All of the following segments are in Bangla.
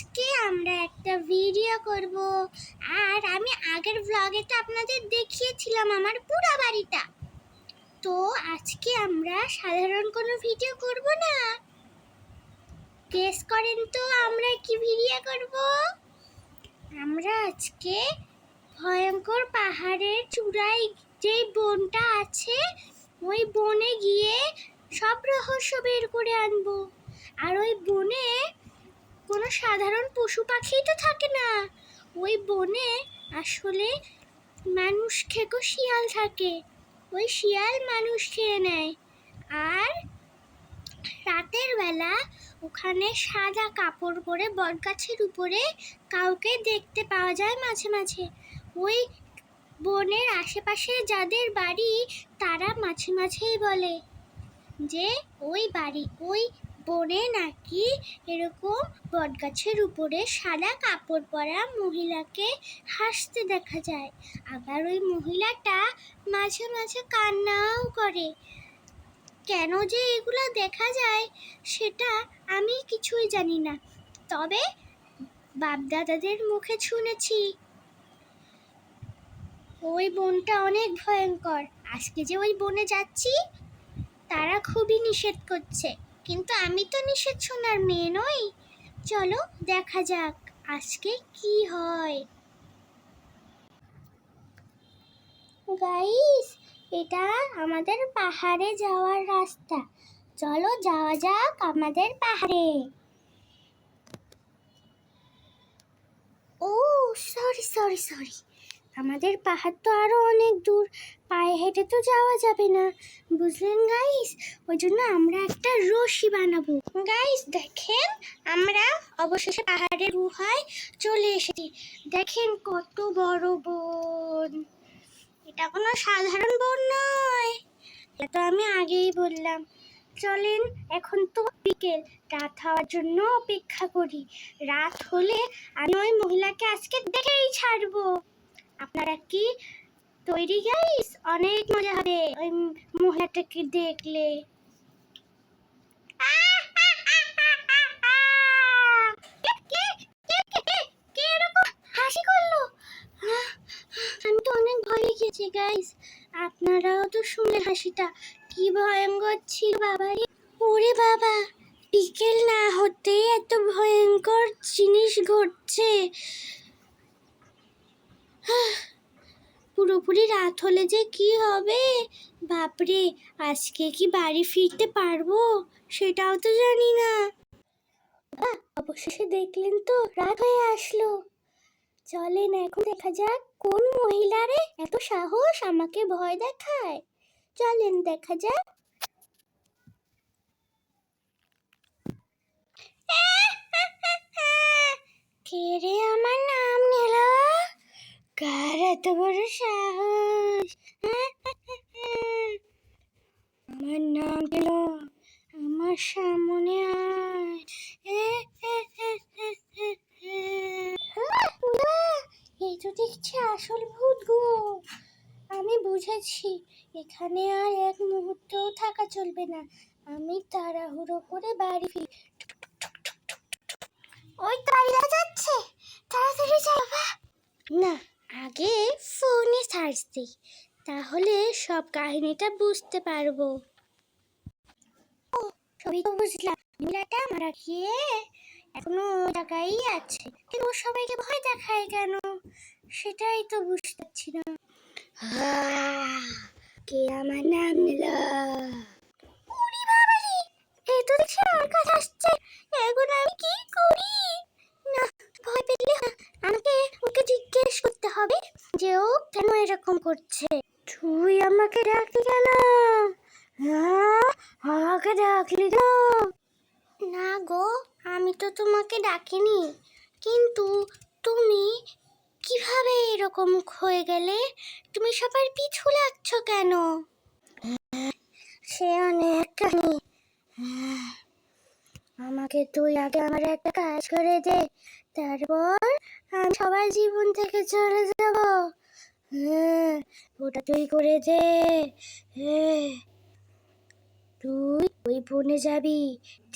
আজকে আমরা একটা ভিডিও করব। আর আমি আগের ব্লগে তো আপনাদের দেখিয়েছিলাম আমার পুরো বাড়িটা। তো আজকে আমরা সাধারণ কোনো ভিডিও করব না। গেস করেন তো আমরা কি ভিডিও করব? আমরা আজকে ভয়ঙ্কর পাহাড়ের চূড়ায় যেই বনটা আছে ওই বনে গিয়ে সব রহস্য বের করে আনবো। আর ওই বনে কোনো সাধারণ পশু পাখি তো থাকে না, ওই বনে আসলে মানুষ খেকো শিয়াল থাকে। ওই শিয়াল মানুষ খেয়ে নেয়। আর রাতের বেলা ওখানে সাদা কাপড় পরে বটগাছের উপরে কাউকে দেখতে পাওয়া যায় মাঝে মাঝে। ওই বনের আশেপাশে যাদের বাড়ি তারা মাঝে মাঝেই বলে যে ওই বনে নাকি এরকম বটগাছের উপরে সাদা কাপড় পরা মহিলাকে হাসতে দেখা যায়। আবার ওই মহিলাটা মাঝে মাঝে কান্নাও করে। কেন যে এগুলো দেখা যায় সেটা আমি কিছুই জানি না, তবে বাপদাদাদের মুখে শুনেছি ওই বনটা অনেক ভয়ঙ্কর। আজকে যে ওই বনে যাচ্ছি তারা খুবই নিষেধ করছে, কিন্তু আমি তো নিষেধ শোনার মেয়ে নই। চলো দেখা যাক আজকে কি হয়। গাইস, এটা আমাদের পাহাড়ে যাওয়ার রাস্তা। চলো যাওয়া যাক আমাদের পাহাড়ে। ও সরি সরি সরি, আমাদের পাহাড় তো আরো অনেক দূর, পায়ে হেঁটে তো যাওয়া যাবে না, বুঝলেন গাইস? ওই জন্য আমরা একটা রশি বানাবো। গাইস দেখেন, আমরা অবশেষে পাহাড়ের গুহায় চলে এসেছি। দেখেন কত বড় বন, এটা কোনো সাধারণ বন নয়, এটা তো আমি আগেই বললাম। চলেন, এখন তো বিকেল, রাত হওয়ার জন্য অপেক্ষা করি। রাত হলে আমি ওই মহিলাকে আজকে দেখেই ছাড়বো। আপনারা কি তৈরি গাইস? অনেক মজা হবে ওই মহিলাটাকে দেখলে। কে এরকম হাসি করলো? আমি তো অনেক ভয় পেয়েছি গাইস, আপনারাও তো শুনে হাসিটা কি ভয়ঙ্কর ছিল বাবা রে। ওরে বাবা, বিকেল না হতে এত ভয়ঙ্কর জিনিস ঘটছে। পুরোপুরি রাত হলে যে কি হবে বাপরে, আজকে কি বাড়ি ফিরতে পারবো সেটাও তো জানি না। অবশেষে দেখলেন তো রাত হয়ে আসলো। চলেন এখন দেখা যাক কোন মহিলারে এত সাহস আমাকে ভয় দেখায়। চলেন দেখা যাক। কে রে আমার নাম নিল? কার এত বড় সাহস? আমার নাম নিল, আমার সামনে আয়। এই তো দেখছি আসল ভূত গো। আমি বুঝেছি এখানে আর এক মুহূর্তও থাকা চলবে না। আমি তাড়াহুড়ো করে বাড়ি ফিরি। ওই তো বাড়ি যাচ্ছে, তাড়াতাড়ি যাবা। না, আগে ফোনে সার্চ দিই, তাহলে সব কাহিনীটা বুঝতে পারবো। ও, সবই তো বুঝলাম। মহিলাটা মারা গিয়ে এখনো জায়গায় আছে, কিন্তু ও সবাইকে ভয় দেখায় কেন সেটাই তো বুঝতে পারছি না। কে আমার নাম নিল? ওরে বাবা রে, এই তো দেখছি আমার কাছে আসছে। এখন আমি কি করি? না, ভয় পেলে আমাকে ওকে জিজ্ঞেস করতে হবে যে ও কেন এরকম করছে। তুই আমাকে ডাকলি কেন? আমাকে ডাকলি কেন? না গো, আমি তো তোমাকে ডাকিনি, কিন্তু তুমি কিভাবে এরকম হয়ে গেলে? তুমি সবার পিছু লাগছো কেন? সে অনেক কাহিনী। আমাকে তুই আগে আমার একটা কাজ করে দে, তারপর আমি সবার জীবন থেকে চলে যাব। ওটা তুই করে দে। তুই ওই বনে যাবি,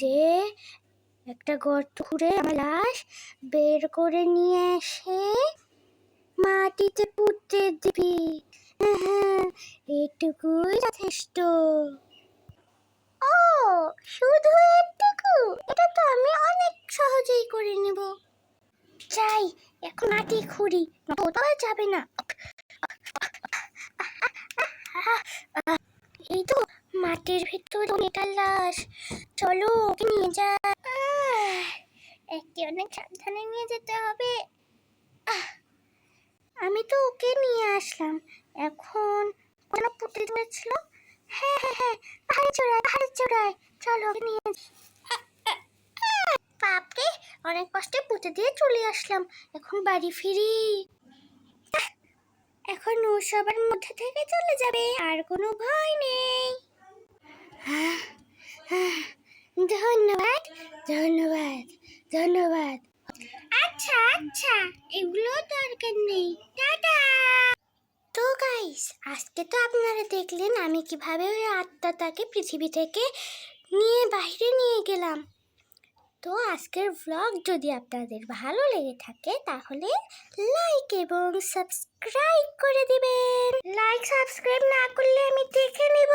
যে একটা গর্ত খুঁড়ে আমার লাশ বের করে নিয়ে এসে মাটিতে পুঁতে দিবি। হ্যাঁ, এটুকুই যথেষ্ট। ও, শুধু এটুকু? এটা তো আমি অনেক সহজেই করে নেব। যাই, এখন মাটি খুঁড়ি, কোথাও যাবে না। এই তো মাটির ভেতর মেয়েটার লাশ, চলো ওকে নিয়ে যা। একে অনেক সাবধানে নিয়ে যেতে হবে। আমি তো ওকে নিয়ে আসলাম, এখন কোনো পুঁতে দিয়েছিল। হ্যাঁ হ্যাঁ হ্যাঁ, পাহাড়ের চূড়ায়, চলো ওকে নিয়ে। বাপরে, অনেক কষ্টে পুঁতে দিয়ে চলে আসলাম, এখন বাড়ি ফিরি। এখন ও সবার মধ্যে থেকে চলে যাবে, আর কোনো ভয় নেই। ধন্যবাদ ধন্যবাদ ধন্যবাদ। আচ্ছা আচ্ছা, এগুলো দরকার নেই, টাটা। তো গাইস, আজকে তো আপনারা দেখলেন আমি কিভাবে ওই আত্মাটাকে পৃথিবী থেকে নিয়ে বাইরে নিয়ে গেলাম। তো আজকের ব্লগ যদি আপনাদের ভালো লেগে থাকে তাহলে লাইক এবং সাবস্ক্রাইব করে দিবেন। লাইক সাবস্ক্রাইব না করলে আমি দেখে নিব।